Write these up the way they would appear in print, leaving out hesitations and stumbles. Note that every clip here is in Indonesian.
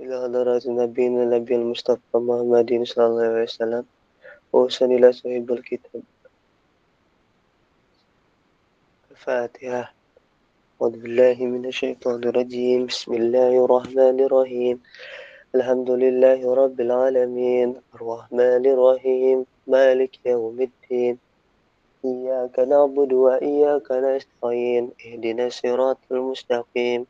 إلى حضرة نبينا النبي المصطفى محمد صلى الله عليه وسلم وأحسن إلى صاحب الكتاب الفاتحة. أعوذ بالله من الشيطان الرجيم. بسم الله الرحمن الرحيم. الحمد لله رب العالمين الرحمن الرحيم مالك يوم الدين إياك نعبد وإياك نستعين اهدنا الصراط المستقيم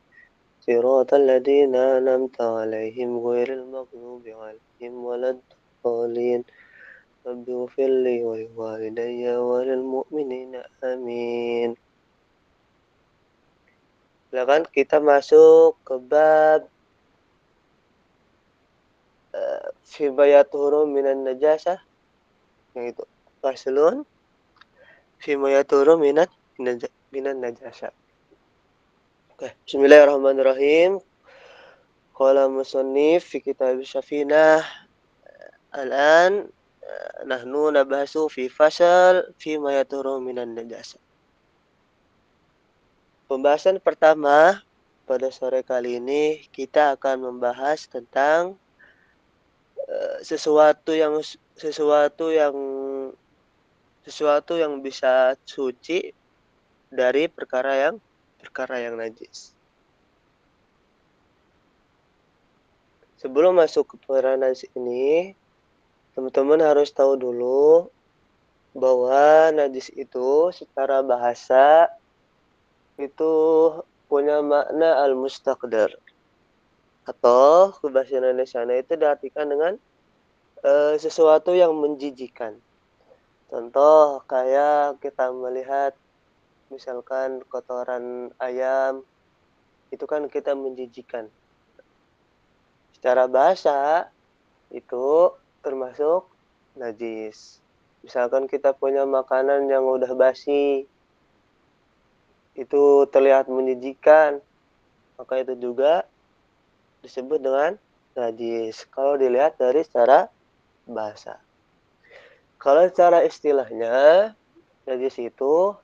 صراط الذين أنعمت عليهم غير المغضوب عليهم ولا الضالين. رب اغفر لي ولوالدي وللمؤمنين آمين. Silakan kita masuk ke bab fima yaturu minan najasah, yaitu faslun fima yaturu minan najasah. Oke, bismillahirrahmanirrahim. Qala musannif fi kitab Syafinah. Al-an nahnu nabahasu fi fasal fima yaturu minan najasah. Pembahasan pertama pada sore kali ini kita akan membahas tentang sesuatu yang bisa suci dari perkara yang najis. Sebelum masuk ke perkara najis ini, teman-teman harus tahu dulu bahwa najis itu secara bahasa itu punya makna al-mustaqdar, atau ke bahasa Indonesia itu diartikan dengan sesuatu yang menjijikan. Contoh kayak kita melihat misalkan kotoran ayam, itu kan kita menjijikan. Secara bahasa itu termasuk najis. Misalkan kita punya makanan yang udah basi, itu terlihat menjijikan, maka itu juga disebut dengan najis kalau dilihat dari secara bahasa. Kalau secara istilahnya, najis itu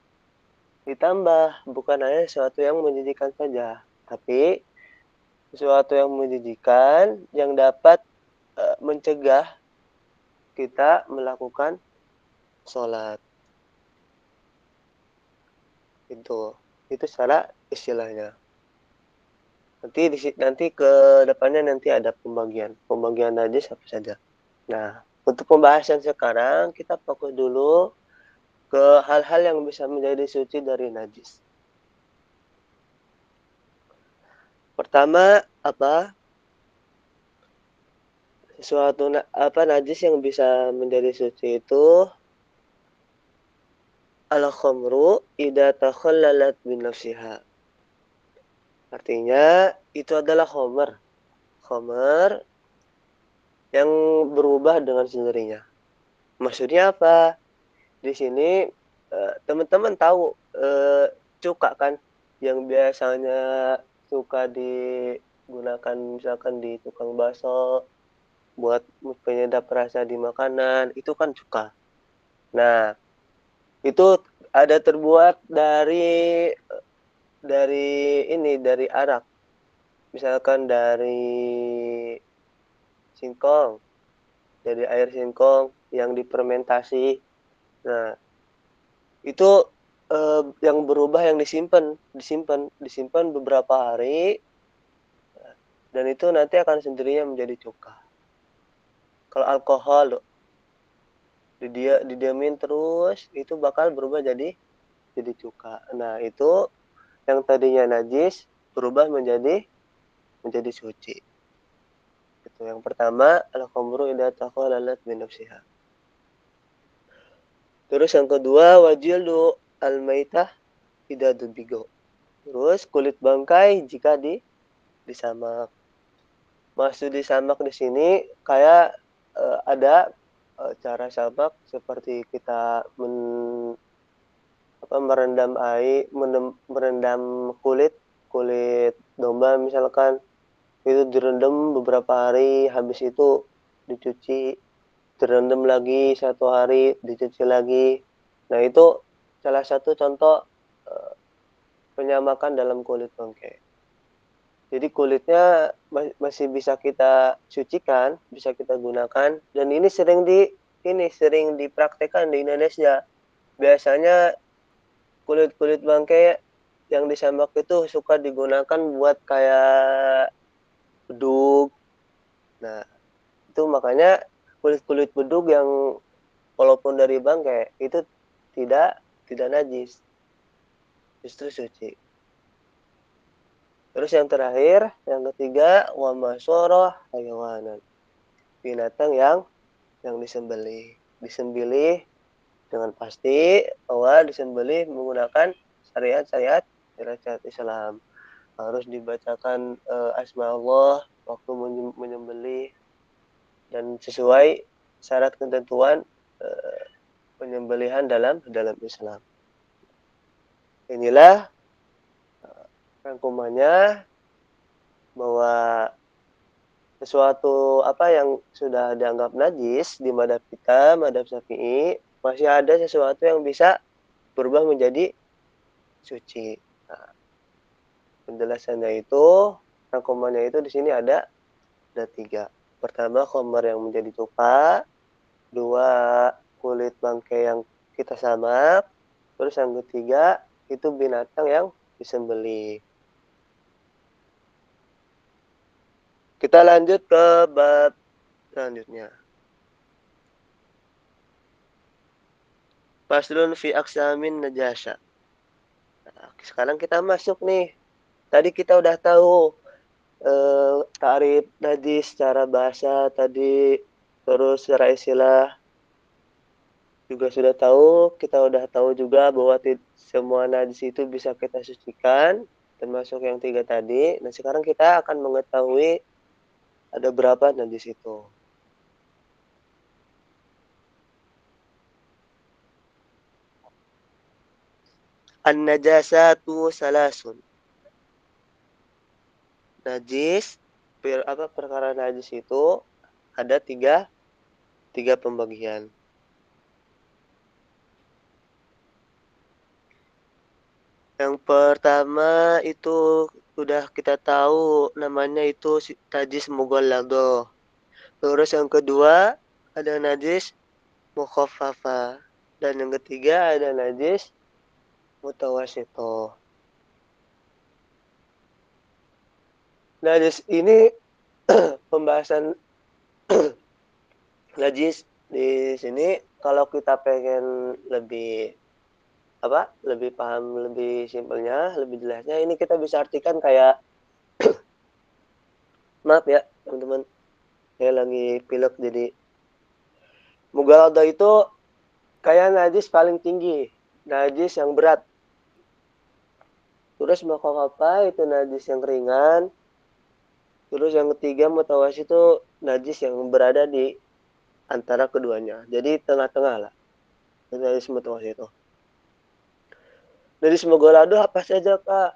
ditambah, bukan hanya sesuatu yang menjijikan saja, tapi sesuatu yang menjijikan yang dapat mencegah kita melakukan sholat. Itu secara istilahnya. Nanti ke depannya nanti ada pembagian najis apa saja. Nah, untuk pembahasan sekarang kita fokus dulu ke hal-hal yang bisa menjadi suci dari najis. Pertama, najis yang bisa menjadi suci itu al-khamru idza takhallalat bin nafsiha. Artinya itu adalah khamr yang berubah dengan sendirinya. Maksudnya apa? Di sini teman-teman tahu cuka kan yang biasanya suka digunakan misalkan di tukang bakso buat penyedap rasa di makanan, itu kan cuka. Nah, itu ada terbuat dari arak. Misalkan dari singkong, dari air singkong yang difermentasi. Nah, itu yang berubah yang disimpan beberapa hari, dan itu nanti akan sendirinya menjadi cuka. Kalau alkohol didiamin terus, itu bakal berubah jadi cuka. Nah, itu yang tadinya najis berubah menjadi suci. Itu yang pertama, al-khamru idza takhallalat bi nafsiha. Terus yang kedua, wajildu al-maitah idza dubigo. Terus kulit bangkai jika disamak. Maksud disamak di sini kayak ada cara samak seperti kita merendam kulit domba misalkan, itu direndam beberapa hari, habis itu dicuci, direndam lagi 1 hari, dicuci lagi. Nah, itu salah satu contoh penyamakan dalam kulit bangkai. Jadi kulitnya masih bisa kita sucikan, bisa kita gunakan, dan sering dipraktekkan di Indonesia. Biasanya kulit-kulit bangkai yang disambak itu suka digunakan buat kayak bedug. Nah, itu makanya kulit-kulit bedug yang walaupun dari bangkai itu tidak tidak najis, justru suci. Terus yang terakhir, yang ketiga, wa masoroh hayawanan. Binatang yang disembelih. Disembelih dengan pasti bahwa disembelih menggunakan syariat-syariat Islam. Harus dibacakan asma Allah waktu menyembelih dan sesuai syarat ketentuan penyembelihan dalam Islam. Inilah rangkumannya bahwa sesuatu apa yang sudah dianggap najis di madhab kita, madhab Syafi'i, masih ada sesuatu yang bisa berubah menjadi suci. Nah, penjelasannya itu, rangkumannya itu di sini ada tiga. Pertama, khamar yang menjadi cuka. Dua, kulit bangkai yang kita samak. Terus yang ketiga, itu binatang yang disembelih. Kita lanjut ke bab selanjutnya. Faslun fi aksamin najasa. Nah, sekarang kita masuk nih. Tadi kita udah tahu ta'rif najis secara bahasa tadi, terus secara istilah juga sudah tahu. Kita udah tahu juga bahwa semua najis itu bisa kita sucikan, termasuk yang tiga tadi. Nah, sekarang kita akan mengetahui ada berapa najis itu. An-najasatu salasun. Najis, perkara najis itu ada tiga pembagian. Yang pertama itu sudah kita tahu namanya itu najis mughalladah. Terus yang kedua ada najis mukhaffafa. Dan yang ketiga ada najis mutawassithah. Najis ini pembahasan najis di sini kalau kita pengen lebih paham, lebih simpelnya, lebih jelasnya, ini kita bisa artikan kayak maaf ya teman-teman, saya lagi pilek jadi mughalladah itu kayak najis paling tinggi, najis yang berat. Terus mukhaffafa itu najis yang ringan. Terus yang ketiga mutawassith itu najis yang berada di antara keduanya. Jadi tengah-tengah lah. Najis mutawassith itu. Najis mughalladah apa saja, Kak?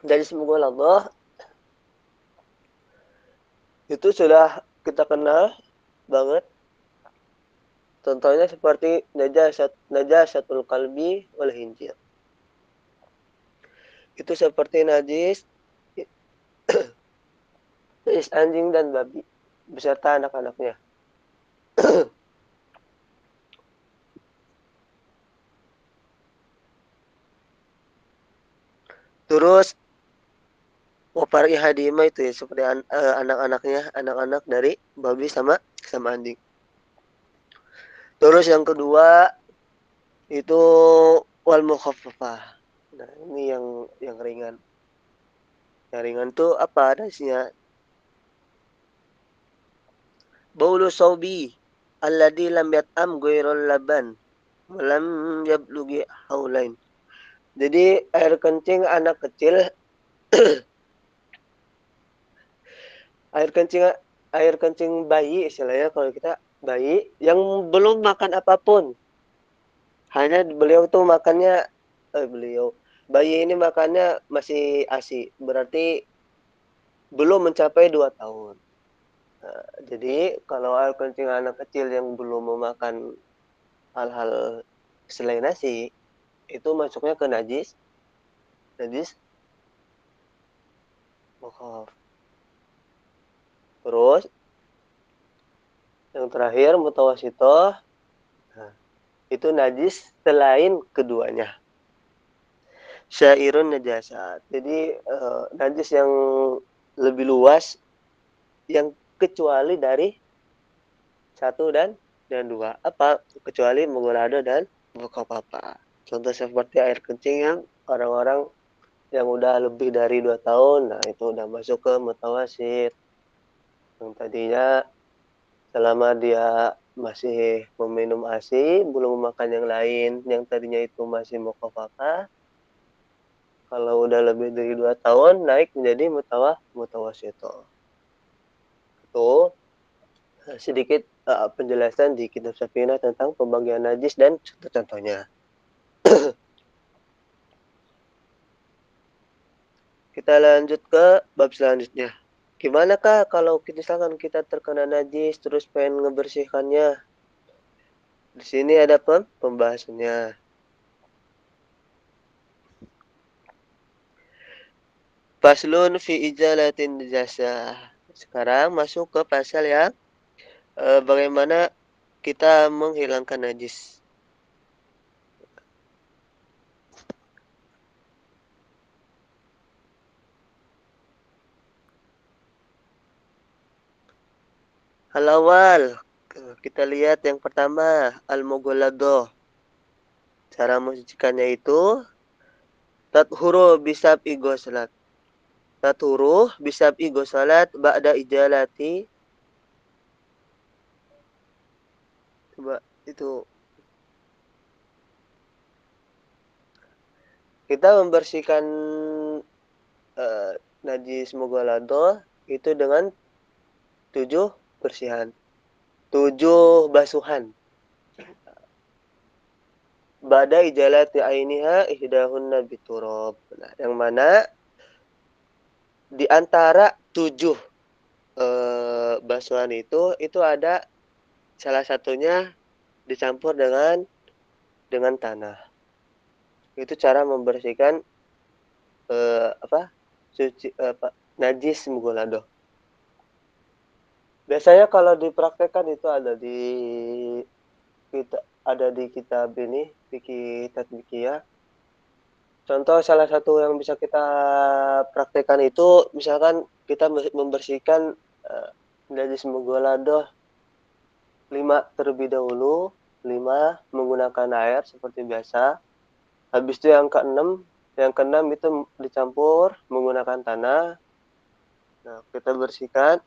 Najis mughalladah itu sudah kita kenal banget. Contohnya seperti najasatul qalbi wal hinjir. Itu seperti najis anjing dan babi beserta anak-anaknya. Terus wafar ihadima itu ya seperti anak-anaknya, anak-anak dari babi sama anjing. Terus yang kedua itu wal mukhaffafah. Nah, ini yang ringan. Yang ringan tuh apa adanya? Baulu saubi alladhi lam yat'am ghairul laban lam yablugi haulain. Jadi air kencing air kencing bayi istilahnya kalau kita bayi yang belum makan apapun. Hanya beliau tuh makannya bayi ini makannya masih ASI, berarti belum mencapai 2 tahun. Nah, jadi kalau air kencing anak kecil yang belum memakan hal-hal selain nasi, itu masuknya ke najis Mukhaf. Terus yang terakhir mutawasitoh. Nah, itu najis selain keduanya. Syairun najasat. Jadi najis yang lebih luas yang kecuali dari satu dan dua. Apa? Kecuali mengulado dan mukhafafa. Contoh seperti air kencing yang orang-orang yang udah lebih dari 2 tahun, nah itu udah masuk ke mutawasit. Yang tadinya selama dia masih meminum ASI, belum makan yang lain, yang tadinya itu masih mukhafafa, kalau udah lebih dari 2 tahun naik menjadi mutawasito. Itu sedikit penjelasan di kitab Safinah tentang pembagian najis dan contoh-contohnya. Kita lanjut ke bab selanjutnya. Gimana Kak kalau misalkan kita terkena najis terus pengen ngebersihkannya? Di sini ada pembahasannya. Faslun fi ijalatin najasah. Sekarang masuk ke pasal yang bagaimana kita menghilangkan najis. Hal awal, kita lihat yang pertama, al-mughalladah. Cara mensucikannya itu tathuru bisab igosalat. Tathuru bisab igosalat ba'da ijalati. Coba itu. Kita membersihkan uh, najis mughalladah itu dengan 7 bersihan. 7 basuhan. Ba'da ijalati ainiha ihdahunna biturab. Nah, yang mana di antara 7 basuhan itu ada salah satunya dicampur dengan tanah. Itu cara membersihkan apa? Suci apa? Najis mughalladah. Biasanya kalau dipraktekkan itu ada di kitab ini, fikih tatbikiyah. Contoh salah satu yang bisa kita praktekkan itu misalkan kita membersihkan najis mughalladah 5 terlebih dahulu, 5 menggunakan air seperti biasa. Habis itu yang keenam itu dicampur menggunakan tanah. Nah, kita bersihkan.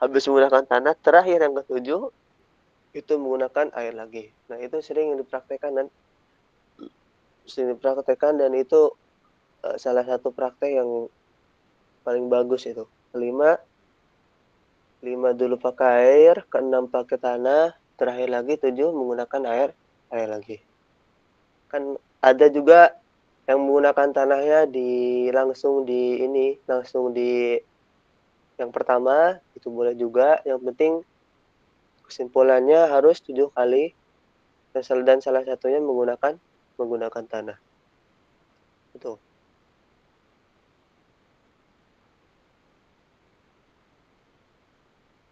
Habis menggunakan tanah, terakhir yang ketujuh itu menggunakan air lagi. Nah, itu sering dipraktekkan dan itu salah satu praktek yang paling bagus itu. Lima dulu pakai air, keenam pakai tanah, terakhir lagi 7 menggunakan air lagi. Kan ada juga yang menggunakan tanahnya langsung di yang pertama itu boleh juga. Yang penting kesimpulannya harus 7 kali dan salah satunya menggunakan tanah. Itu.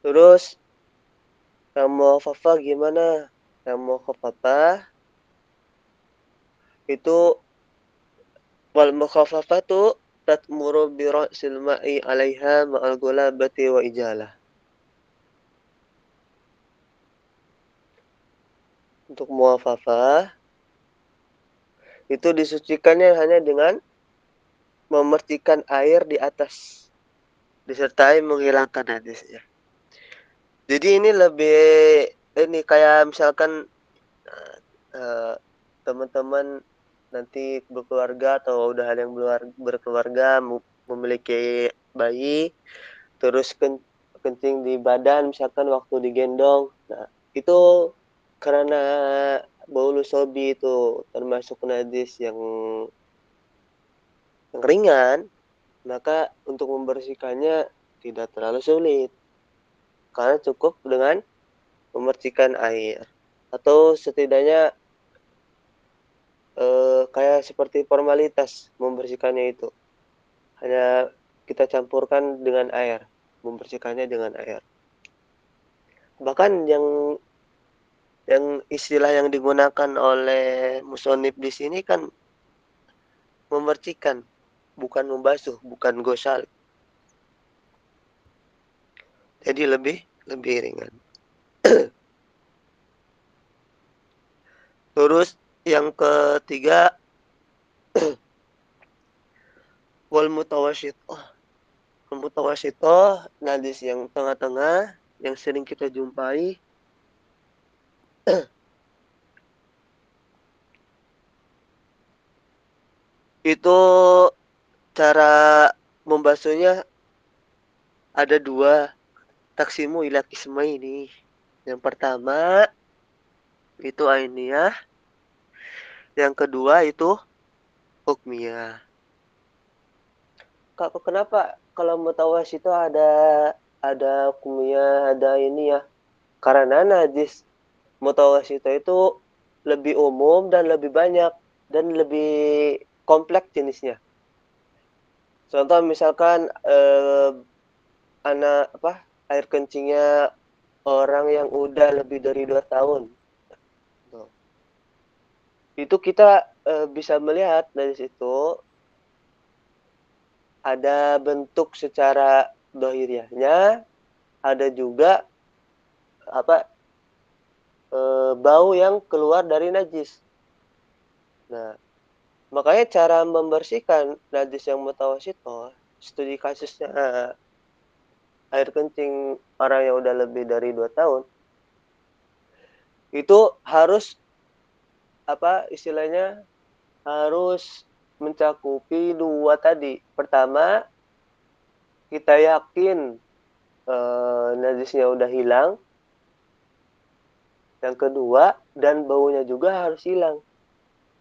Terus yang mau fafa gimana? Yang mau khafafah itu wal mukhafafatu tatmuru bi ra'sil ma'i 'alaiha ma'al ghulabati wa ijalah. Untuk muafafah itu disucikannya hanya dengan memercikan air di atas disertai menghilangkan najisnya. Jadi ini lebih ini kayak misalkan uh, teman-teman nanti berkeluarga atau udah ada yang berkeluarga memiliki bayi terus kencing di badan misalkan waktu digendong. Nah, itu karena bau lusobi itu termasuk najis yang ringan, maka untuk membersihkannya tidak terlalu sulit. Karena cukup dengan memercikan air. Atau setidaknya kayak seperti formalitas membersihkannya itu. Hanya kita campurkan dengan air, membersihkannya dengan air. Bahkan yang istilah yang digunakan oleh musonib di sini kan memercikan, bukan membasuh, bukan gosal. Jadi lebih ringan. Terus yang ketiga, wal mutawasyithah. Wal mutawasyithah, najis yang tengah-tengah yang sering kita jumpai. Itu cara membasuhnya ada dua. Taksimu ila kismaini. Yang pertama itu ainiyah, yang kedua itu hukmiyah. Kak, kenapa kalau mutawas itu ada hukmiyah, ada ini ya? Karena najis mutawasito itu lebih umum dan lebih banyak dan lebih kompleks jenisnya. Contoh misalkan anak apa air kencingnya orang yang udah lebih dari 2 tahun. Tuh. Itu kita bisa melihat dari situ ada bentuk secara dohiriahnya, ada juga apa bau yang keluar dari najis. Nah, makanya cara membersihkan najis yang mutawasito, studi kasusnya air kencing orang yang udah lebih dari 2 tahun, itu harus apa istilahnya harus mencakupi dua tadi. Pertama, kita yakin najisnya udah hilang. Yang kedua, dan baunya juga harus hilang.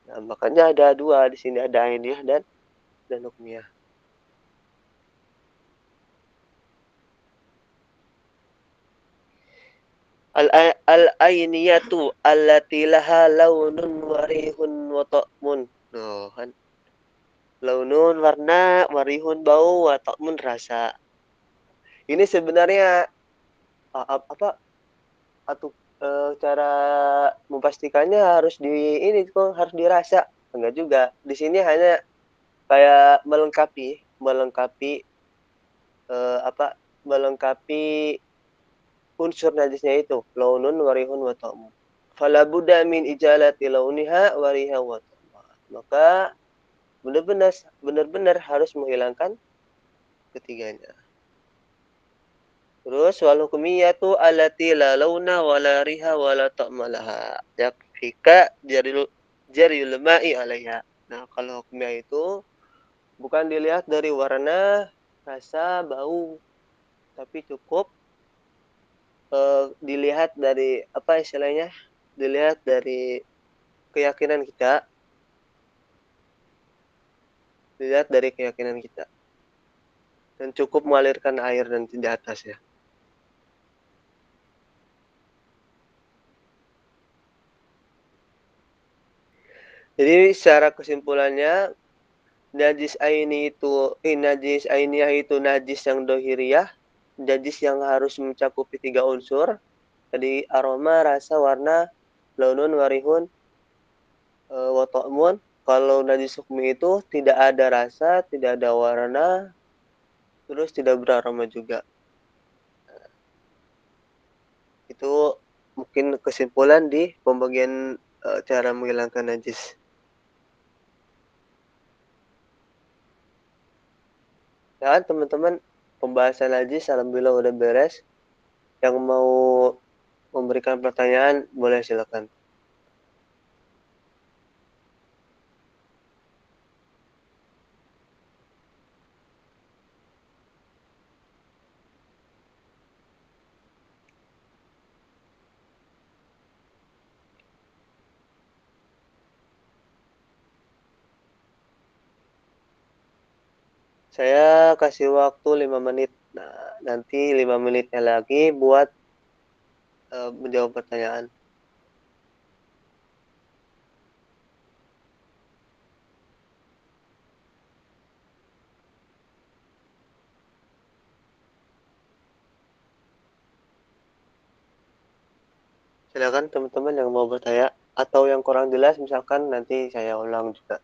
Nah, makanya ada dua di sini, ada ainiyah dan hukmiyah. Al-ainiyatu allati laha launun warihun wa ta'mun. Tuh kan. Launun warna, warihun bau, wa ta'mun rasa. Ini sebenarnya apa atau cara memastikannya harus di ini kok harus dirasa. Enggak juga. Di sini hanya kayak melengkapi apa melengkapi unsur najisnya itu launun warihun wa ta'mun. Fala budda min ijalati launiha wariha wa ta'mun. Maka benar-benar harus menghilangkan ketiganya. Terus wal hukumiyatu allati la launa wala riha wala ta'ma laha. Yakfika jariyul ma'i alaiha. Nah, kalau hukumiyah itu bukan dilihat dari warna, rasa, bau, tapi cukup dilihat dari apa istilahnya? Dilihat dari keyakinan kita, dilihat dari keyakinan kita. Dan cukup mengalirkan air dan di atasnya. Jadi secara kesimpulannya najis ainiyah itu najis yang dohiriyah, najis yang harus mencakupi 3 unsur. Tadi aroma, rasa, warna, launun, warihun, wa ta'mun. Kalau najis hukmi itu tidak ada rasa, tidak ada warna, terus tidak beraroma juga. Itu mungkin kesimpulan di pembagian cara menghilangkan najis. Ya kan teman-teman, pembahasan najis alhamdulillah udah beres. Yang mau memberikan pertanyaan boleh silakan. Saya kasih waktu 5 menit. Nah, nanti 5 menitnya lagi buat menjawab pertanyaan. Silakan teman-teman yang mau bertanya atau yang kurang jelas misalkan nanti saya ulang juga.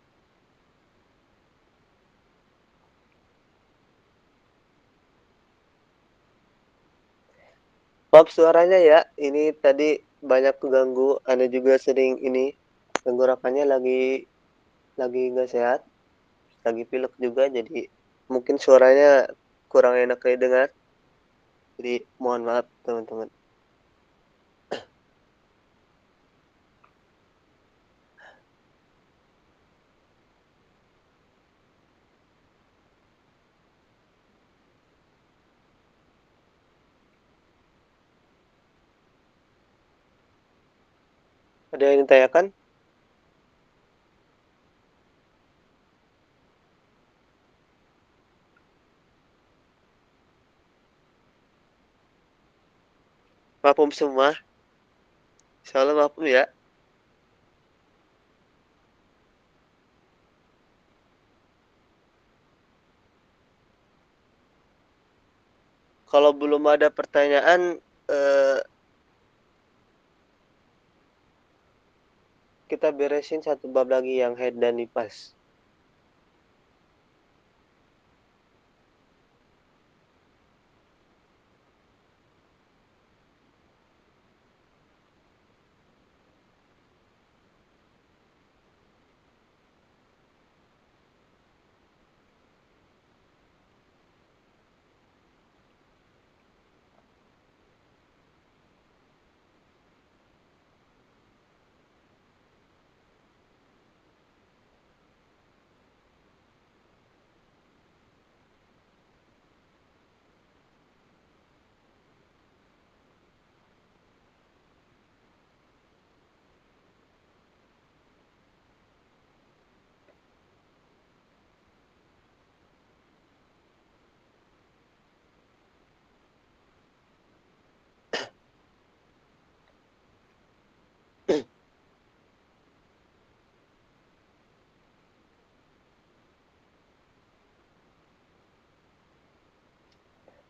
Maaf suaranya ya, ini tadi banyak keganggu, Anda juga sering ini tenggorokannya lagi nggak sehat, lagi pilek juga jadi mungkin suaranya kurang enak didengar. Jadi mohon maaf teman-teman. Ada yang ditanyakan? Maafum semua. Insyaallah maafum ya. Kalau belum ada pertanyaan, eh, kita beresin satu bab lagi yang head dan nifas.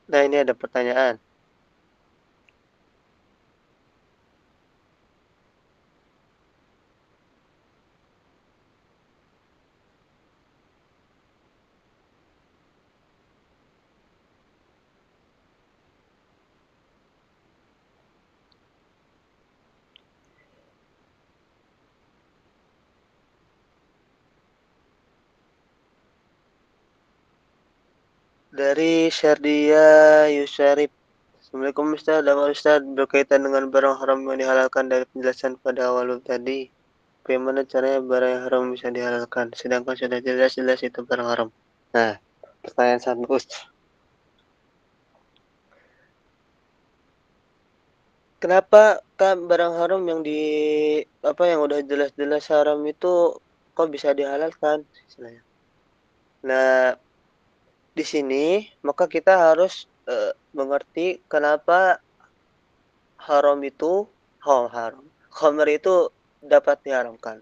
Nah, ini ada pertanyaan. Dari Syardia Yusarip. Assalamualaikum Ustaz, Damar Ustaz, berkaitan dengan barang haram yang dihalalkan dari penjelasan pada awal tadi. Bagaimana caranya barang yang haram bisa dihalalkan, sedangkan sudah jelas-jelas itu barang haram. Nah, pertanyaan sangat bagus. Kenapa kan barang haram yang yang udah jelas-jelas haram itu kok bisa dihalalkan istilahnya? Nah, di sini maka kita harus mengerti kenapa haram itu haram. Khamr itu dapat diharamkan.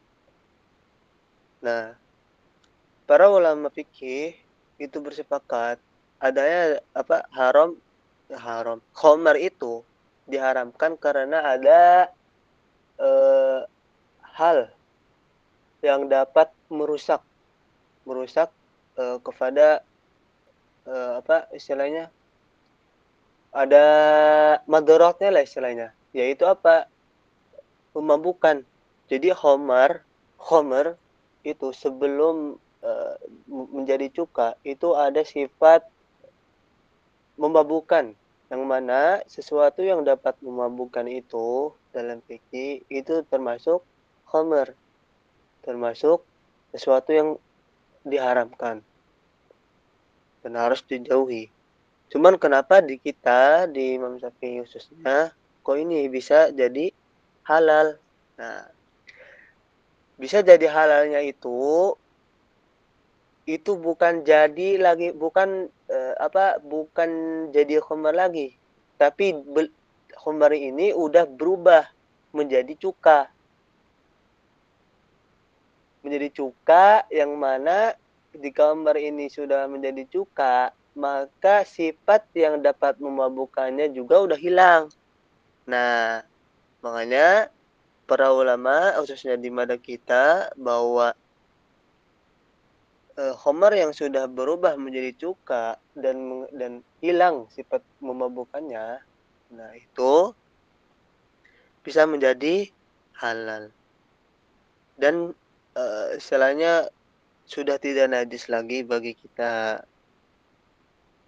Nah, para ulama fikih itu bersepakat adanya haram haram. Khamr itu diharamkan karena ada eh, hal yang dapat merusak merusak kepada istilahnya ada madorotnya lah istilahnya, yaitu apa, memabukkan. Jadi homer itu sebelum menjadi cuka itu ada sifat memabukkan, yang mana sesuatu yang dapat memabukkan itu dalam fikih itu termasuk homer, termasuk sesuatu yang diharamkan dan harus dijauhi. Cuman kenapa di kita, di Imam Syafi'i khususnya, kok ini bisa jadi halal? Nah, bisa jadi halalnya itu bukan jadi lagi, bukan jadi khamar lagi. Tapi khamar ini udah berubah menjadi cuka. Menjadi cuka yang mana di khamar ini sudah menjadi cuka, maka sifat yang dapat memabukkannya juga udah hilang. Nah, Makanya para ulama khususnya di madzhab kita bahwa khamar yang sudah berubah menjadi cuka dan hilang sifat memabukkannya, nah itu bisa menjadi halal. Dan istilahnya sudah tidak najis lagi bagi kita.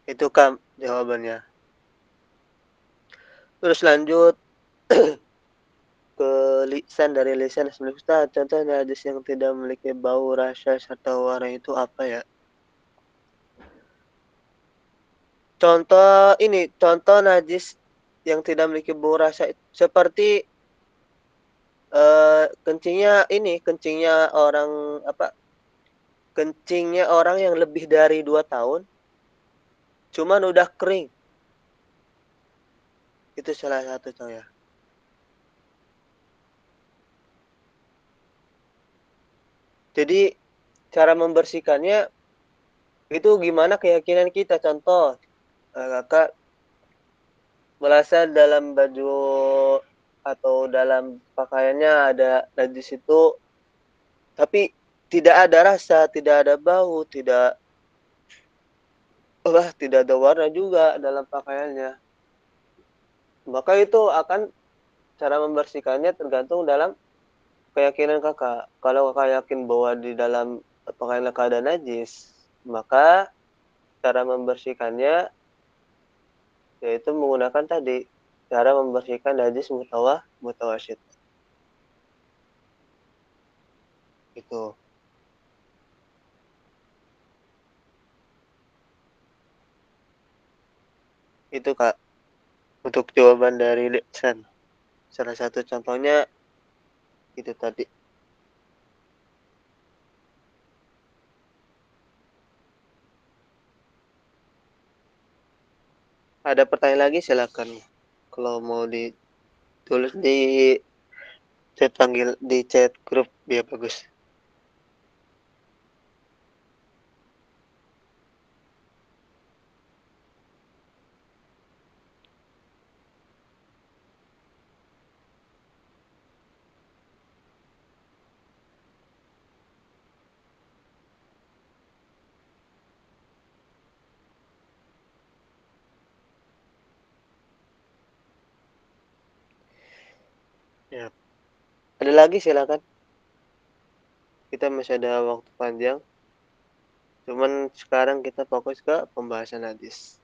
Itu Kak jawabannya. Terus lanjut ke lisan, dari lisan Ustaz, contoh najis yang tidak memiliki bau, rasa, serta warna itu apa ya? Contoh najis yang tidak memiliki bau, rasa seperti kencingnya orang apa? Kencingnya orang yang lebih dari 2 tahun, cuman udah kering. Itu salah satu contohnya. Jadi cara membersihkannya itu gimana keyakinan kita. Contoh, Kakak merasa dalam baju atau dalam pakaiannya ada najis itu, tapi tidak ada rasa, tidak ada bau, tidak ada warna juga dalam pakaiannya. Maka itu akan cara membersihkannya tergantung dalam keyakinan Kakak. Kalau Kakak yakin bahwa di dalam pakaian Kakak ada najis, maka cara membersihkannya yaitu menggunakan tadi cara membersihkan najis mutawasyid. Itu. Itu Kak untuk jawaban dari lisan. Salah satu contohnya itu tadi. Ada pertanyaan lagi silakan. Kalau mau ditulis di chat grup biar bagus. Ya. Ada lagi silakan. Kita masih ada waktu panjang. Cuman sekarang kita fokus ke pembahasan hadis.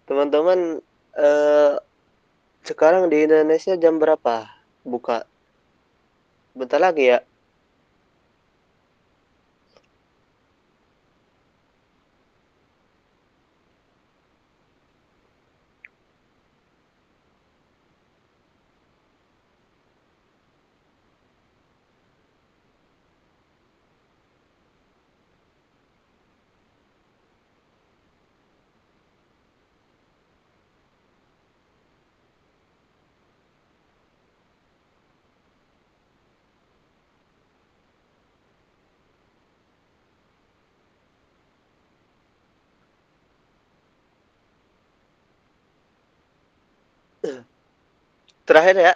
Teman-teman, eh, sekarang di Indonesia jam berapa buka? Bentar lagi ya. Terakhir ya,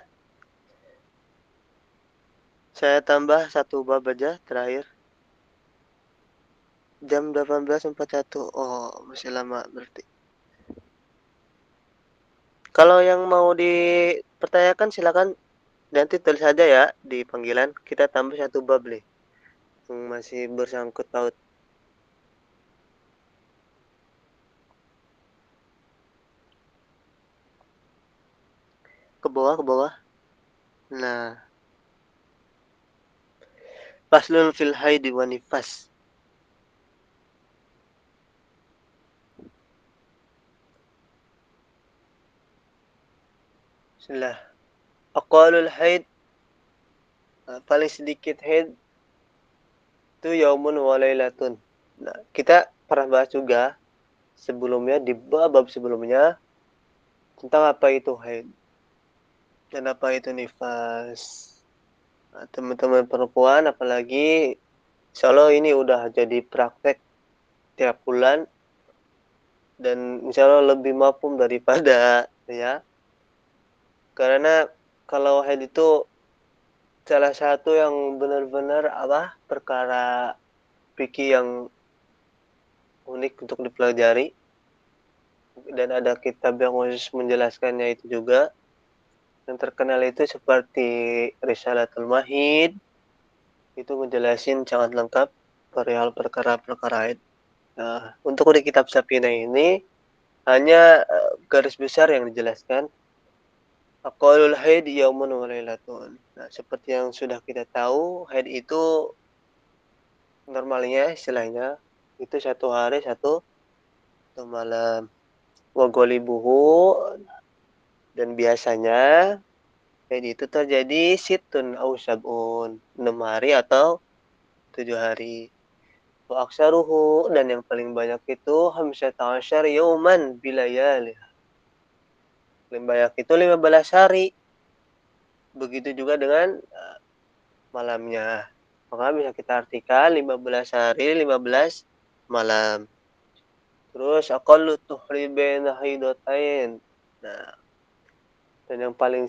saya tambah satu bab aja terakhir. Jam 18.41. Oh, masih lama berarti. Kalau yang mau dipertanyakan silakan nanti tulis saja ya di panggilan. Kita tambah satu bab nih yang masih bersangkut paut. Ke bawah, ke bawah. Nah, faslun fil haidi wa nifas. Bismillah. Aqalul haid, paling sedikit haid itu yaumun wa lailatun. Nah, kita pernah bahas juga sebelumnya di bab sebelumnya tentang apa itu haid dan apa itu nifas. Nah, teman-teman perempuan apalagi insya Allah ini udah jadi praktek tiap bulan dan insya Allah lebih mafhum daripada ya. Karena kalau haid itu salah satu yang benar-benar perkara fikih yang unik untuk dipelajari dan ada kitab yang khusus menjelaskannya itu juga. Yang terkenal itu seperti Risalatul Mahid, itu ngejelasin sangat lengkap perihal perkara-perkara haid. Nah, untuk di kitab Safina ini hanya garis besar yang dijelaskan. Aqallul haid yaumun wa lailatun. Nah, seperti yang sudah kita tahu, haid itu normalnya istilahnya itu 1 hari 1 malam. Wa ghalibuhu, dan biasanya haid itu terjadi situn au sab'un, 6 hari atau 7 hari. Wa aksaruhu, dan yang paling banyak itu hamsata asyar yauman bilayalih. Paling banyak itu 15 hari. Begitu juga dengan malamnya. Maka bisa kita artikan 15 hari, 15 malam. Terus aqallu tuhri baina haidatain. Nah, dan yang paling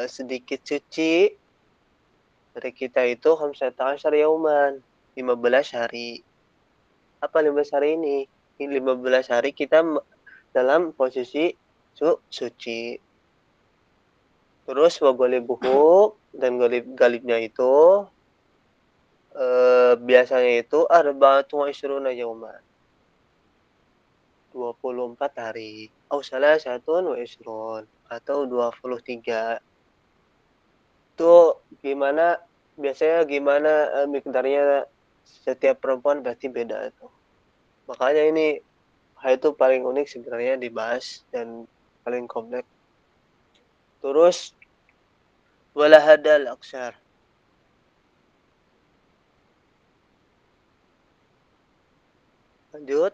sedikit suci dari kita itu hamsata asyar yauman, 15 hari. Apa 15 hari ini? Ini 15 hari kita dalam posisi suci. Terus wagolibuhu, dan galibnya itu biasanya itu arba'atu wa isruna yauman, 24 hari. Au salasatun wa isrun, atau 23. Itu gimana, biasanya gimana mikdarnya setiap perempuan berarti beda itu. Makanya ini hal itu paling unik sebenarnya dibahas dan paling kompleks. Terus wala hadal aksar. Lanjut.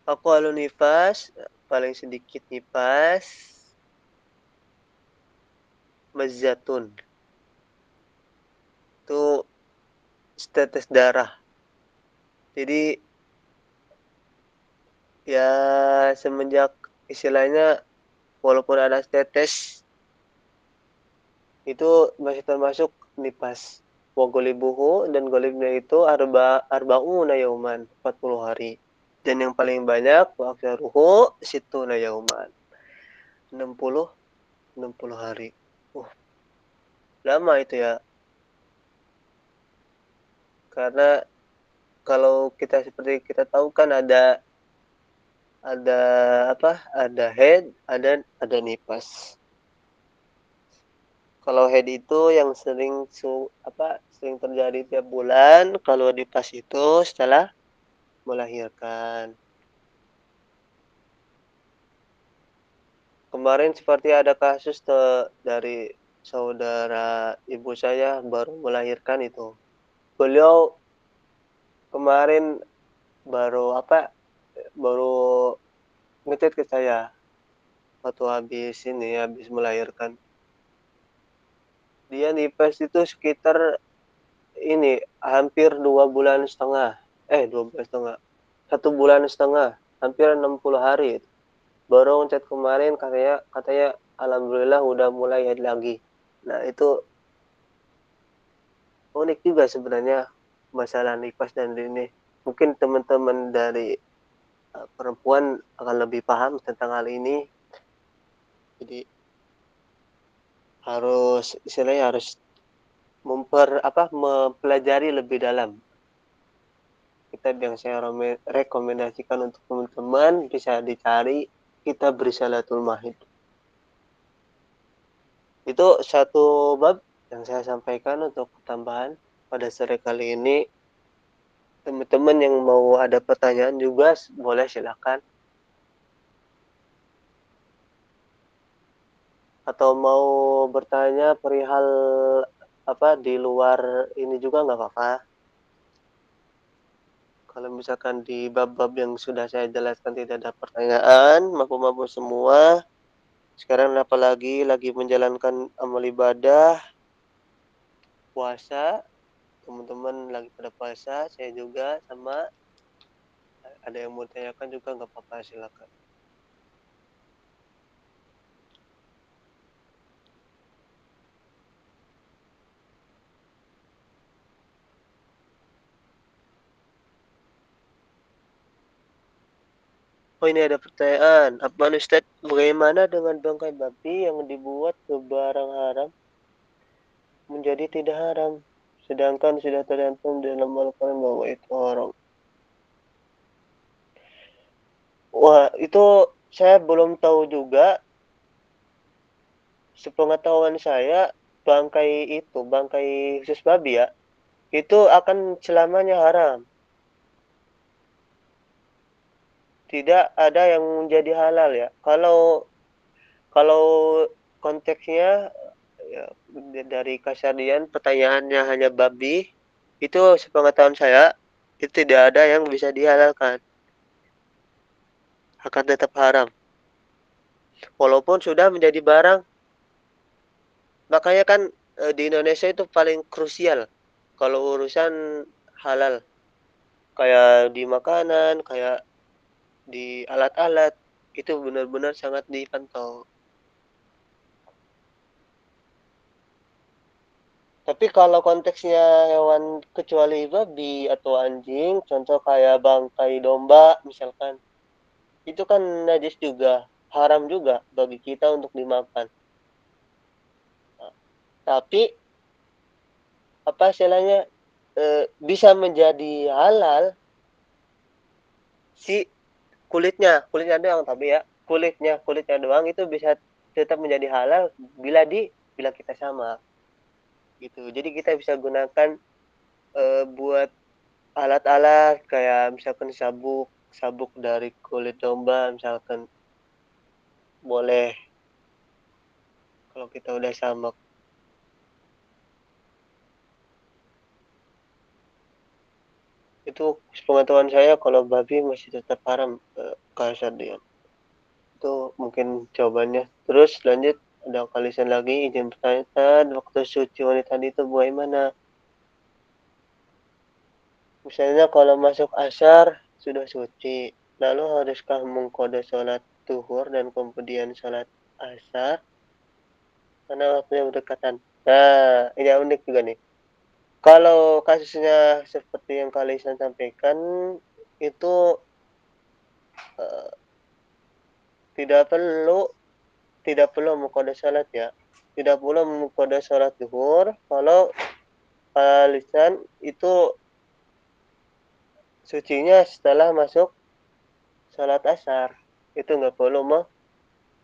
Aqallu nifas, paling sedikit nifas, mazatun. Itu tetes darah. Jadi ya semenjak istilahnya walaupun ada tetes itu masih termasuk nifas. Wa golibuhu, dan golibnya itu arba'una yauman, 40 hari. Dan yang paling banyak wa aksaruhu situna yauman, 60 hari. Lama itu ya. Karena kalau kita seperti kita tahu kan ada ada head, ada nifas. Kalau head itu yang sering terjadi tiap bulan. Kalau nifas itu setelah melahirkan. Kemarin seperti ada kasus dari saudara ibu saya baru melahirkan itu. Beliau kemarin baru baru ngetit ke saya waktu habis melahirkan. Dia nifas itu sekitar ini hampir 2 bulan setengah. 2 bulan setengah. 1 bulan setengah, hampir 60 hari. Baru ngechat kemarin, katanya alhamdulillah udah mulai haid lagi. Nah, itu unik juga sebenarnya masalah nifas dan ini. Mungkin teman-teman dari perempuan akan lebih paham tentang hal ini. Jadi istilahnya harus mempelajari lebih dalam. Kitab yang saya rekomendasikan untuk teman-teman bisa dicari kitab Risalatul Mahid. Itu satu bab yang saya sampaikan untuk tambahan pada sore kali ini. Teman-teman yang mau ada pertanyaan juga boleh silakan. Atau mau bertanya perihal di luar ini juga nggak apa-apa. Kalau misalkan di bab-bab yang sudah saya jelaskan tidak ada pertanyaan, maaf semua. Sekarang apalagi lagi menjalankan amal ibadah, puasa, teman-teman lagi pada puasa, saya juga sama. Ada yang mau tanyakan juga nggak apa-apa, silakan. Oh, ini ada pertanyaan. Apaan Ustaz, bagaimana dengan bangkai babi yang dibuat barang haram menjadi tidak haram, sedangkan sudah tercantum dalam Al-Quran bahwa itu haram? Wah, itu saya belum tahu juga. Sepengetahuan saya, bangkai khusus babi ya, itu akan selamanya haram. Tidak ada yang menjadi halal ya. Kalau konteksnya ya, dari Kasadian pertanyaannya hanya babi, itu sepengetahuan saya itu tidak ada yang bisa dihalalkan, akan tetap haram. Walaupun sudah menjadi barang, makanya kan di Indonesia itu paling krusial kalau urusan halal, kayak di makanan, kayak di alat-alat, itu benar-benar sangat dipantau. Tapi kalau konteksnya hewan kecuali babi atau anjing, contoh kayak bangkai domba misalkan, itu kan najis juga, haram juga bagi kita untuk dimakan. Nah, tapi apa istilahnya, bisa menjadi halal si kulitnya doang, tapi ya kulitnya doang itu bisa tetap menjadi halal bila kita sama gitu. Jadi kita bisa gunakan buat alat-alat kayak misalkan sabuk sabuk dari kulit domba misalkan, boleh kalau kita udah sama. Itu sepengetahuan saya kalau babi masih tetap haram, kasar dia. Itu mungkin jawabannya. Terus lanjut, ada kalisan lagi izin bertanya, waktu suci wanita itu bagaimana? Misalnya kalau masuk asar sudah suci, lalu haruskah mengqadha sholat zuhur dan kemudian sholat asar karena waktunya berdekatan? Nah, ini unik juga nih. Kalau kasusnya seperti yang kalian sampaikan, itu uh, tidak perlu tidak perlu mengqadha sholat ya. Tidak perlu mengqadha sholat zuhur kalau kalian itu sucinya setelah masuk sholat asar. Itu nggak perlu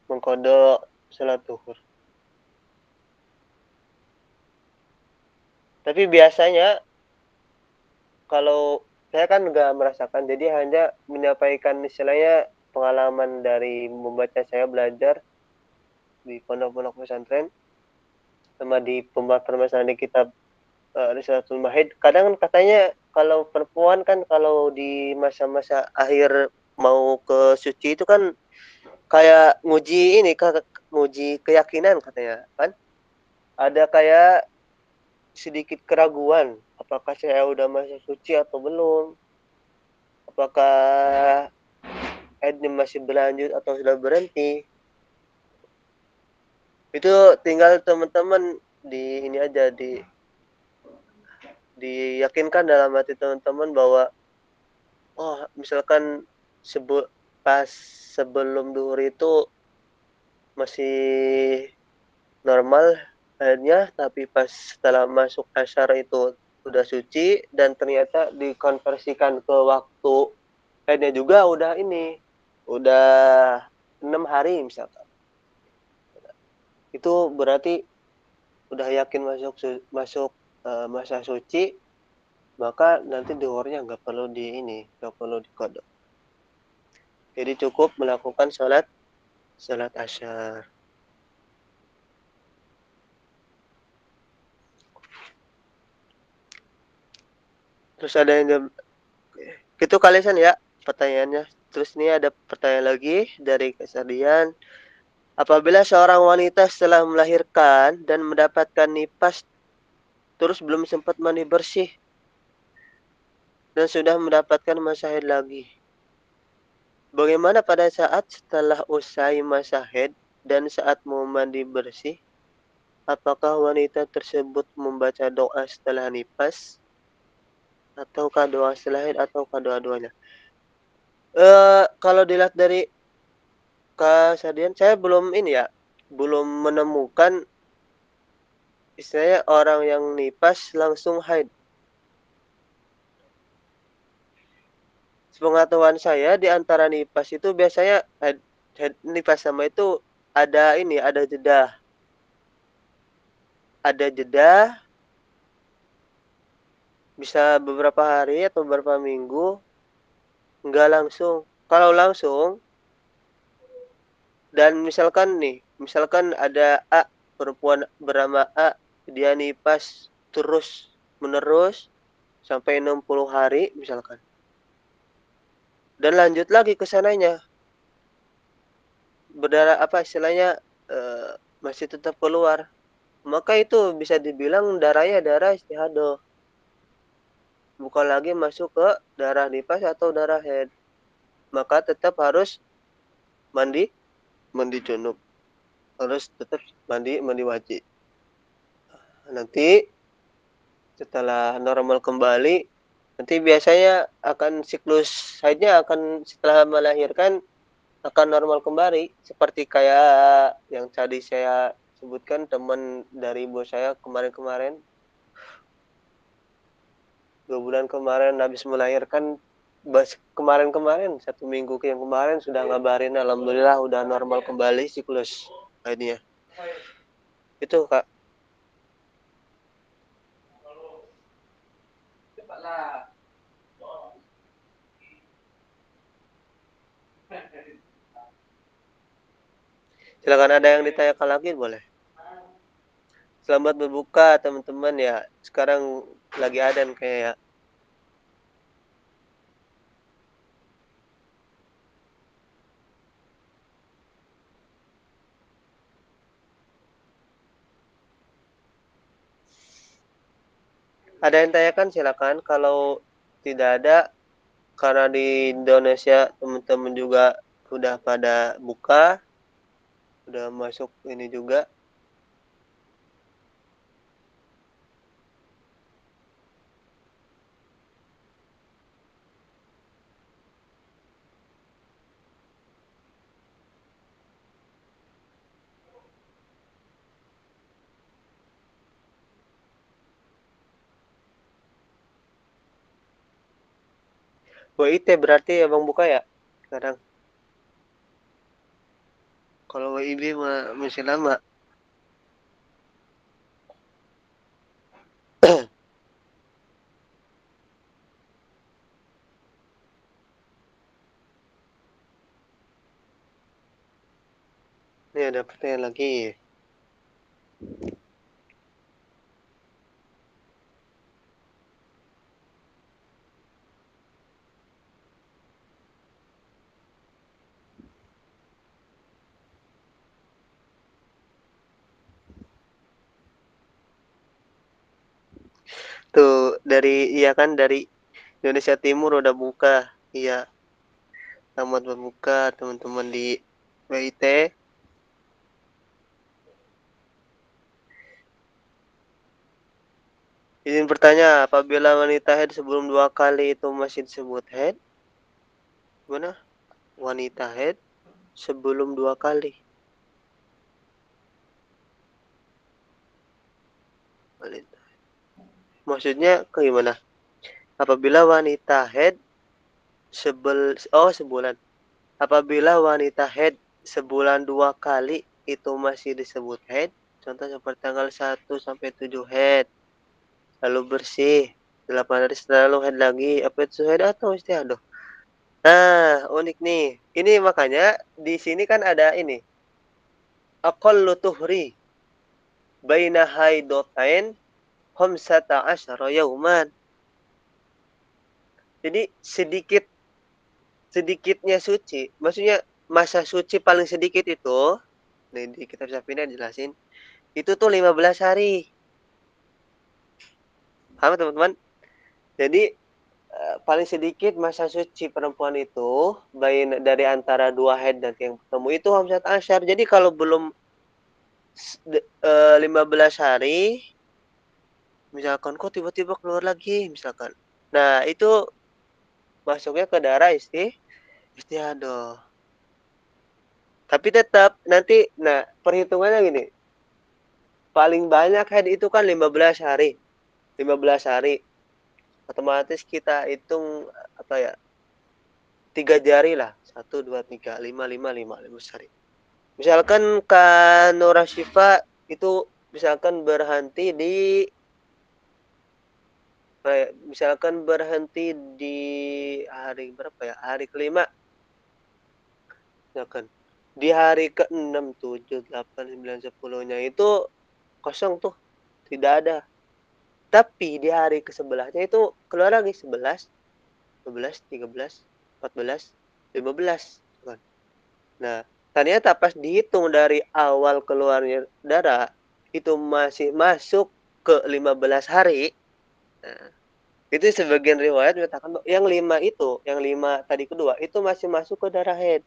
mengqadha sholat zuhur. Tapi biasanya kalau saya kan nggak merasakan, jadi hanya menyampaikan istilahnya pengalaman dari membaca saya belajar di pondok-pondok pesantren sama di permasalahan di kitab Risalatul Mahid. Kadang katanya kalau perempuan kan kalau di masa-masa akhir mau ke suci itu kan kayak nguji ini, nguji keyakinan katanya kan. Ada kayak sedikit keraguan, apakah saya udah masuk suci atau belum, apakah haidnya masih berlanjut atau sudah berhenti. Itu tinggal teman-teman di ini aja, diyakinkan dalam hati teman-teman bahwa oh misalkan sebut pas sebelum duhur itu masih normal akhirnya, tapi pas setelah masuk asar itu udah suci dan ternyata dikonversikan ke waktu akhirnya juga udah ini udah 6 hari misalkan, itu berarti udah yakin masuk masa suci, maka nanti duhurnya nggak perlu di ini, nggak perlu dikodok. Jadi cukup melakukan sholat asyar. Terus ada yang itu kalian ya pertanyaannya. Terus ini ada pertanyaan lagi dari Kesadian. Apabila seorang wanita setelah melahirkan dan mendapatkan nifas terus belum sempat mandi bersih dan sudah mendapatkan masa haid lagi, bagaimana pada saat setelah usai masa haid dan saat mau mandi bersih? Apakah wanita tersebut membaca doa setelah nifas ataukah doa setelah haid ataukah dua-duanya? Kalau dilihat dari keseharian saya belum ini ya, belum menemukan istilahnya orang yang nipas langsung haid. Sepengetahuan saya di antara nipas itu biasanya nipas sama itu ada ini, ada jeda. Ada jeda, bisa beberapa hari atau beberapa minggu, enggak langsung. Kalau langsung dan misalkan ada perempuan bernama A, dia nipas terus menerus sampai 60 hari misalkan. Dan lanjut lagi ke sananya. Berdarah apa istilahnya masih tetap keluar. Maka itu bisa dibilang darahnya darah istihadah. Bukan lagi masuk ke darah nifas atau darah haid. Maka tetap harus mandi mandi junub. Harus tetap mandi wajib. Nanti setelah normal kembali, nanti biasanya akan siklus haidnya akan setelah melahirkan akan normal kembali. Seperti kayak yang tadi saya sebutkan teman dari ibu saya kemarin-kemarin. 2 bulan kemarin habis melahirkan, kemarin-kemarin, 1 minggu yang kemarin sudah ngabarin alhamdulillah udah normal kembali siklus haidnya. Itu Kak. Silakan ada yang ditanyakan lagi boleh. Selamat berbuka teman-teman ya. Sekarang lagi adzan kayak ya. Ada yang tanyakan silakan. Kalau tidak ada, karena di Indonesia teman-teman juga udah pada buka, udah masuk ini juga. WIT berarti abang buka ya sekarang. Kalau WIB masih lama. Ini ada pertanyaan lagi. Tuh dari iya kan dari Indonesia Timur udah buka. Iya, selamat berbuka teman-teman di WIT. Izin bertanya, apabila wanita haid sebelum 2 kali itu masih disebut haid? Gimana? Wanita haid sebelum 2 kali. Maksudnya ke gimana? Apabila wanita haid sebulan. Apabila wanita haid sebulan 2 kali itu masih disebut haid. Contoh seperti tanggal 1 sampai 7 haid. Lalu bersih. 8 hari setelah lalu haid lagi. Apa itu haid atau istiadah? Nah, unik nih. Ini makanya di sini kan ada ini. Aqallu tuhri baina haidotain khamsata asyara yauman. Jadi sedikitnya suci. Maksudnya masa suci paling sedikit itu, nih di kitab Syafi'iyah jelasin, itu tuh 15 hari. Paham teman-teman? Jadi paling sedikit masa suci perempuan itu dari antara 2 haid dan yang ketemu itu hamsat asyar. Jadi kalau belum 15 hari, misalkan kok tiba-tiba keluar lagi, misalkan. Nah, itu masuknya ke darah istiadoh. Tapi tetap nanti, nah perhitungannya gini, paling banyak haid itu kan 15 hari. 15 hari. Otomatis kita hitung apa ya? 3 jari lah. 1, 2, 3, 5, 5, 5, 5 hari. Misalkan Kak Nora Syifa itu misalkan berhenti di misalkan berhenti di hari berapa ya? Hari kelima. Misalkan di hari ke-6, 7, 8, 9, 10-nya itu kosong tuh. Tidak ada. Tapi di hari ke-11-nya itu keluar lagi 11, 12, 13, 14, 15. Nah, ternyata pas dihitung dari awal keluarnya darah, itu masih masuk ke 15 hari. Nah, itu sebagian riwayat mengatakan yang 5 itu, yang 5 tadi kedua, itu masih masuk ke darah haid.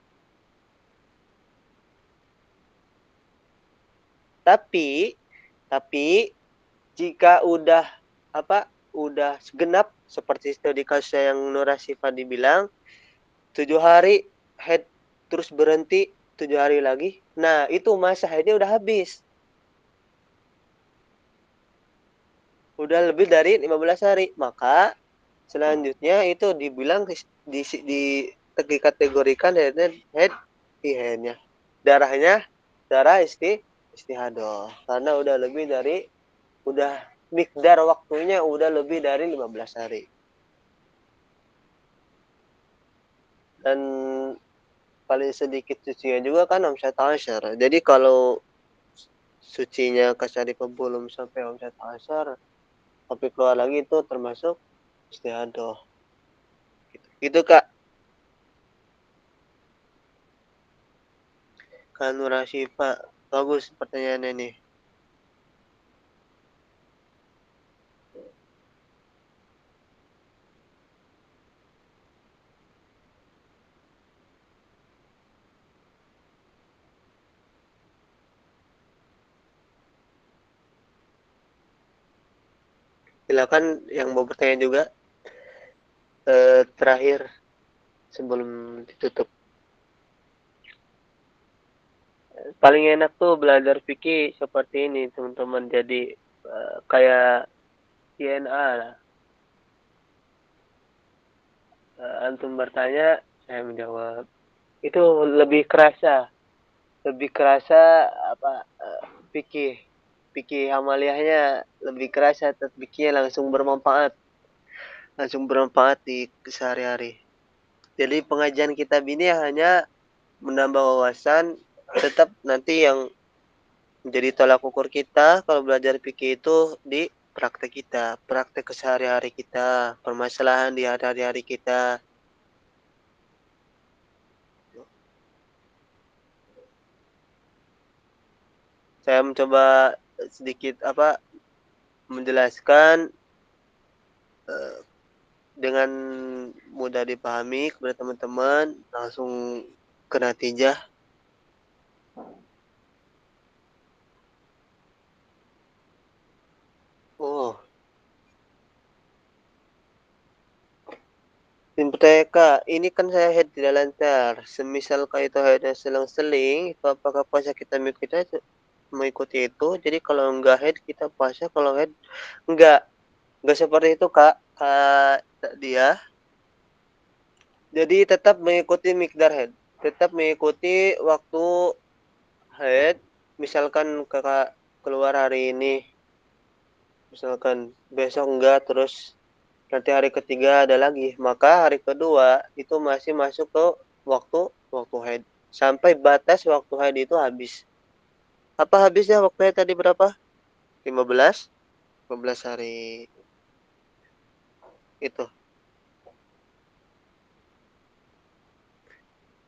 Tapi jika udah udah genap seperti studi kasus yang Nura Syifa dibilang 7 hari haid terus berhenti 7 hari lagi, nah itu masa haidnya udah habis, udah lebih dari 15 hari, maka selanjutnya itu dibilang dikategorikan haid haidnya darahnya darah istihadah karena udah lebih dari udah mikdar waktunya udah lebih dari 15 hari. Dan paling sedikit sucinya juga kan omset asyar. Jadi kalau sucinya kasari belum sampai omset asyar, tapi keluar lagi itu termasuk istiadoh. Gitu Kak. Kan Nura Syifa, bagus pertanyaannya nih. Silakan yang mau bertanya juga terakhir sebelum ditutup. Paling enak tuh belajar fikih seperti ini teman-teman. Jadi kayak INA lah. Antum bertanya, saya menjawab. Itu lebih kerasa apa fikih fikih amaliyahnya lebih kerasa, fikihnya langsung bermanfaat di sehari-hari. Jadi pengajian kitab ini hanya menambah wawasan, tetap nanti yang menjadi tolak ukur kita kalau belajar fikih itu di praktek kita, praktek kesehari-hari kita, permasalahan di hari-hari kita. Saya mencoba sedikit menjelaskan dengan mudah dipahami kepada teman-teman, langsung ke natijah. Oh, tim PTK, ini kan saya head tidak lancar. Semisal kayak itu headnya selang-seling, itu apakah puasa kita mengikuti itu? Jadi kalau enggak head kita puasa, kalau head enggak seperti itu Kak. Kak dia. Jadi tetap mengikuti mikdar head, tetap mengikuti waktu head. Misalkan kakak keluar hari ini, misalkan besok enggak, terus nanti hari ketiga ada lagi, maka hari kedua itu masih masuk ke waktu waktu haid sampai batas waktu haid itu habis. Apa habisnya waktunya tadi berapa? 15 15 hari itu.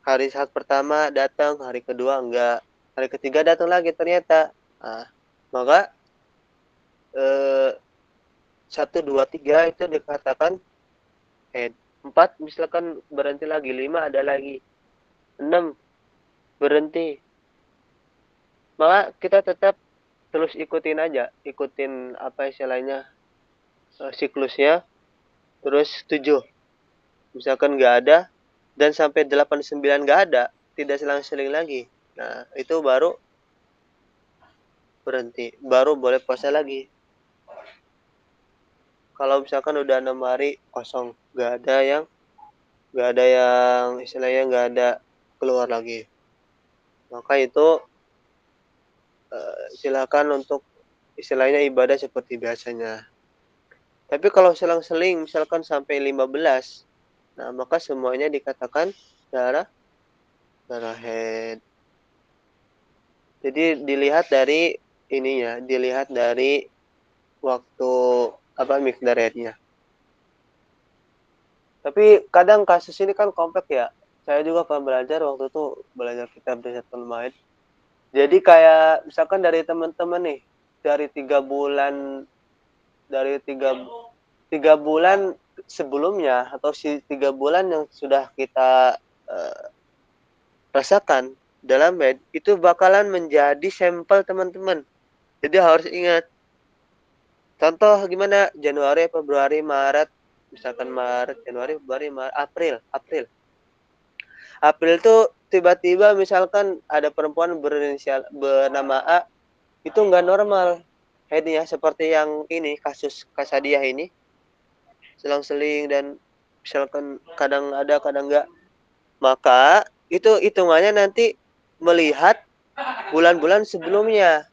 Hari saat pertama datang, hari kedua enggak, hari ketiga datang lagi ternyata. Nah, maka 1, 2, 3 itu dikatakan haid. 4 misalkan berhenti lagi, 5 ada lagi, 6 berhenti, maka kita tetap terus ikutin apa istilahnya siklusnya, terus 7 misalkan nggak ada, dan sampai 8-9 nggak ada, tidak selang-seling lagi. Nah, itu baru berhenti, baru boleh puasa lagi. Kalau misalkan udah 6 hari kosong, nggak ada yang istilahnya nggak ada keluar lagi, maka itu silakan untuk istilahnya ibadah seperti biasanya. Tapi kalau selang-seling misalkan sampai 15, nah maka semuanya dikatakan darah darah haid. Jadi dilihat dari ininya, dilihat dari waktu apa miqdar haidnya. Tapi kadang kasus ini kan kompleks ya. Saya juga pernah belajar waktu itu, belajar kitab Risatul Maid. Jadi kayak misalkan dari teman-teman nih, dari 3 bulan, dari tiga bulan sebelumnya atau 3 bulan yang sudah kita uh, rasakan dalam bed itu bakalan menjadi sampel teman-teman. Jadi harus ingat. Contoh gimana? Januari, Februari, Maret, misalkan Maret, Januari, Februari, Maret, April, April. April tuh tiba-tiba misalkan ada perempuan berinisial bernama A, itu nggak normal headnya seperti yang ini kasus Kasadiah ini, selang-seling dan misalkan kadang ada kadang enggak, maka itu hitungannya nanti melihat bulan-bulan sebelumnya,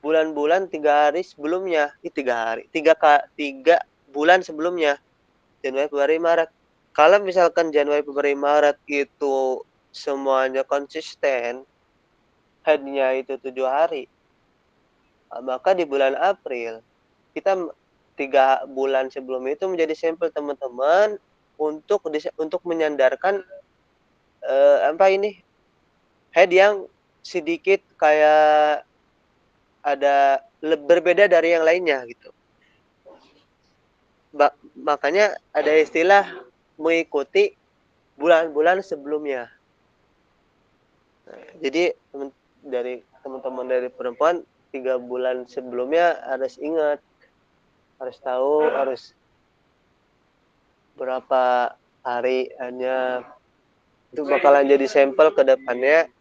bulan-bulan 3 hari sebelumnya, 3 hari, 3 bulan sebelumnya, Januari, Februari, Maret. Kalau misalkan Januari, Februari, Maret itu semuanya konsisten, headnya itu 7 hari, maka di bulan April kita 3 bulan sebelum itu menjadi sampel teman-teman untuk menyandarkan apa ini head yang sedikit kayak ada berbeda dari yang lainnya gitu. Makanya ada istilah mengikuti bulan-bulan sebelumnya. Nah, jadi dari teman-teman dari perempuan 3 bulan sebelumnya harus ingat, harus tahu, harus berapa hari hanya itu bakalan jadi sampel ke depannya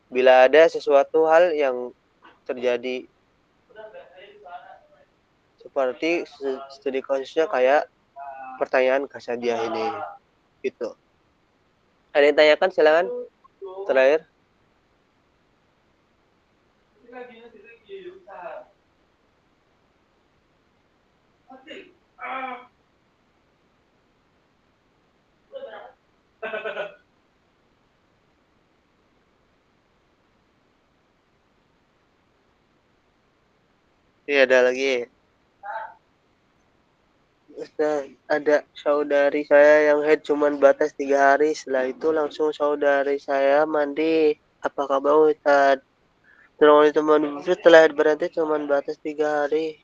bila ada sesuatu hal yang terjadi seperti studi kasusnya kayak pertanyaan Kasadiah ini gitu. Ada yang tanyakan silakan terakhir. Iya ada lagi. Ustaz, ada saudari saya yang head cuman batas 3 hari, setelah itu langsung saudari saya mandi. Apakah bau Ustaz? Tolong teman setelah berarti cuman batas 3 hari.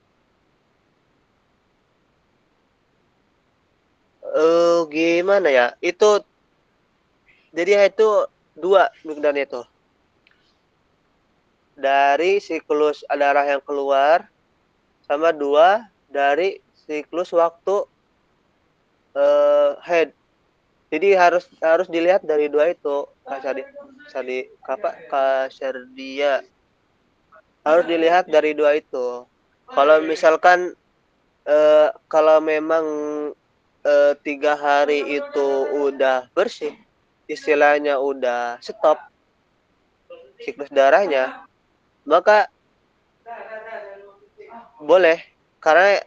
Gimana ya? Itu jadi itu dua miqdarnya itu. Dari siklus darah yang keluar sama dua dari siklus waktu head. Jadi harus harus dilihat dari dua itu. Kasadi apa Kasardia harus dilihat dari dua itu. Kalau misalkan kalau memang 3 hari itu udah bersih, istilahnya udah stop siklus darahnya, maka boleh karena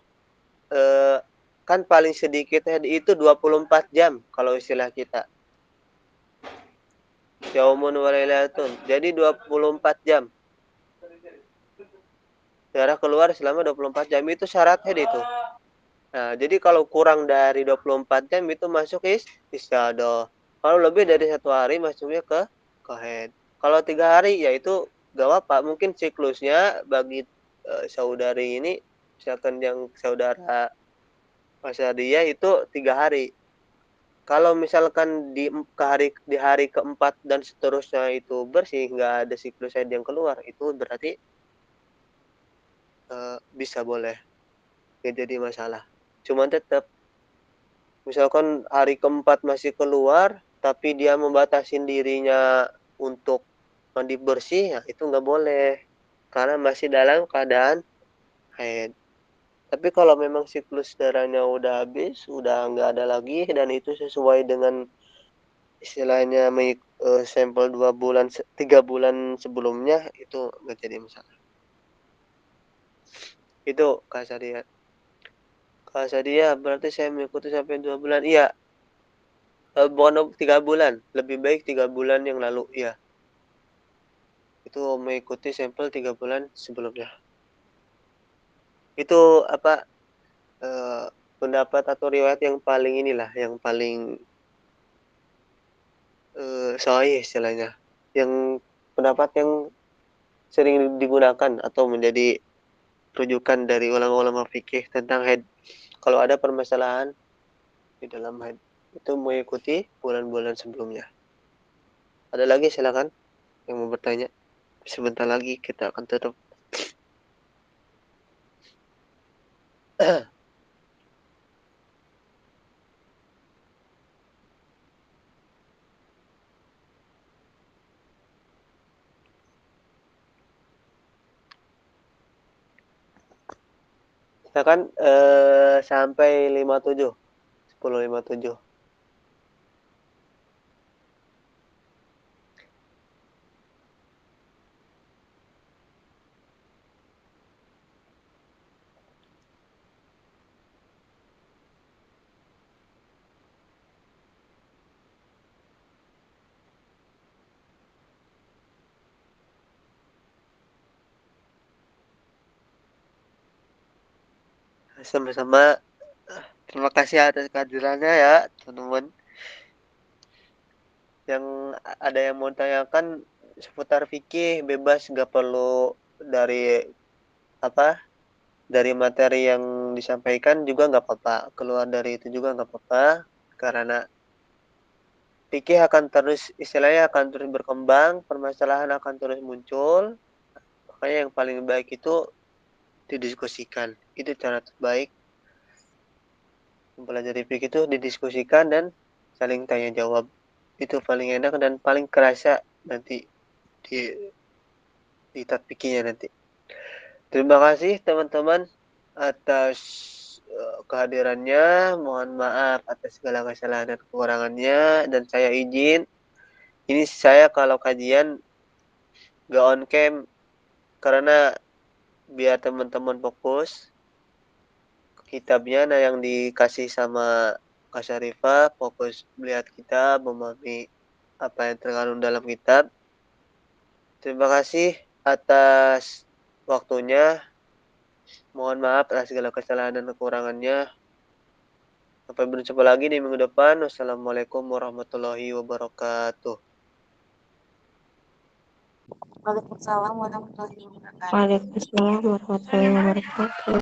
kan paling sedikit itu 24 jam kalau istilah kita. Yaumun walailatun. Jadi 24 jam. Darah keluar selama 24 jam itu syarat head itu. Nah, jadi kalau kurang dari 24 jam itu masuk istiadah. Kalau lebih dari 1 hari masuknya ke head. Kalau 3 hari ya itu gak apa, mungkin siklusnya bagi saudari ini, misalkan yang saudara Mas dia itu 3 hari. Kalau misalkan di hari keempat dan seterusnya itu bersih, nggak ada siklus head yang keluar, itu berarti bisa boleh, nggak jadi masalah. Cuman tetap, misalkan hari keempat masih keluar, tapi dia membatasin dirinya untuk mandi bersih, ya itu nggak boleh. Karena masih dalam keadaan haid. Tapi kalau memang siklus darahnya udah habis, udah nggak ada lagi, dan itu sesuai dengan istilahnya sampel 2 bulan, 3 bulan sebelumnya, itu nggak jadi masalah. Itu Kak Sadia. Kak Sadia, berarti saya mengikuti sampai 2 bulan. Iya, bukan 3 bulan. Lebih baik 3 bulan yang lalu. Iya, itu mengikuti sampel 3 bulan sebelumnya. Itu apa pendapat atau riwayat yang paling inilah, yang paling sahih istilahnya. Yang pendapat yang sering digunakan atau menjadi rujukan dari ulama-ulama fikih tentang haid. Kalau ada permasalahan di dalam haid, itu mengikuti bulan-bulan sebelumnya. Ada lagi silakan yang mau bertanya. Sebentar lagi kita akan tutup. Silakan sampai 57, 10:57. Sama-sama. Terima kasih atas kehadirannya ya, teman-teman. Yang ada yang mau tanyakan seputar fikih, bebas, nggak perlu dari apa, dari materi yang disampaikan juga nggak apa-apa, keluar dari itu juga nggak apa-apa, karena fikih akan terus, istilahnya akan terus berkembang, permasalahan akan terus muncul. Makanya yang paling baik itu didiskusikan. Itu cara terbaik mempelajari fikih, itu didiskusikan dan saling tanya jawab. Itu paling enak dan paling kerasa nanti di fikihnya nanti. Terima kasih teman-teman atas kehadirannya. Mohon maaf atas segala kesalahan dan kekurangannya, dan saya izin ini saya kalau kajian gak on cam karena biar teman-teman fokus kitabnya. Nah, yang dikasih sama Kak Syarifah fokus melihat kitab, memahami apa yang terkandung dalam kitab. Terima kasih atas waktunya. Mohon maaf atas segala kesalahan dan kekurangannya. Sampai berjumpa lagi di minggu depan. Wassalamualaikum warahmatullahi wabarakatuh. Waalaikumsalam warahmatullahi wabarakatuh.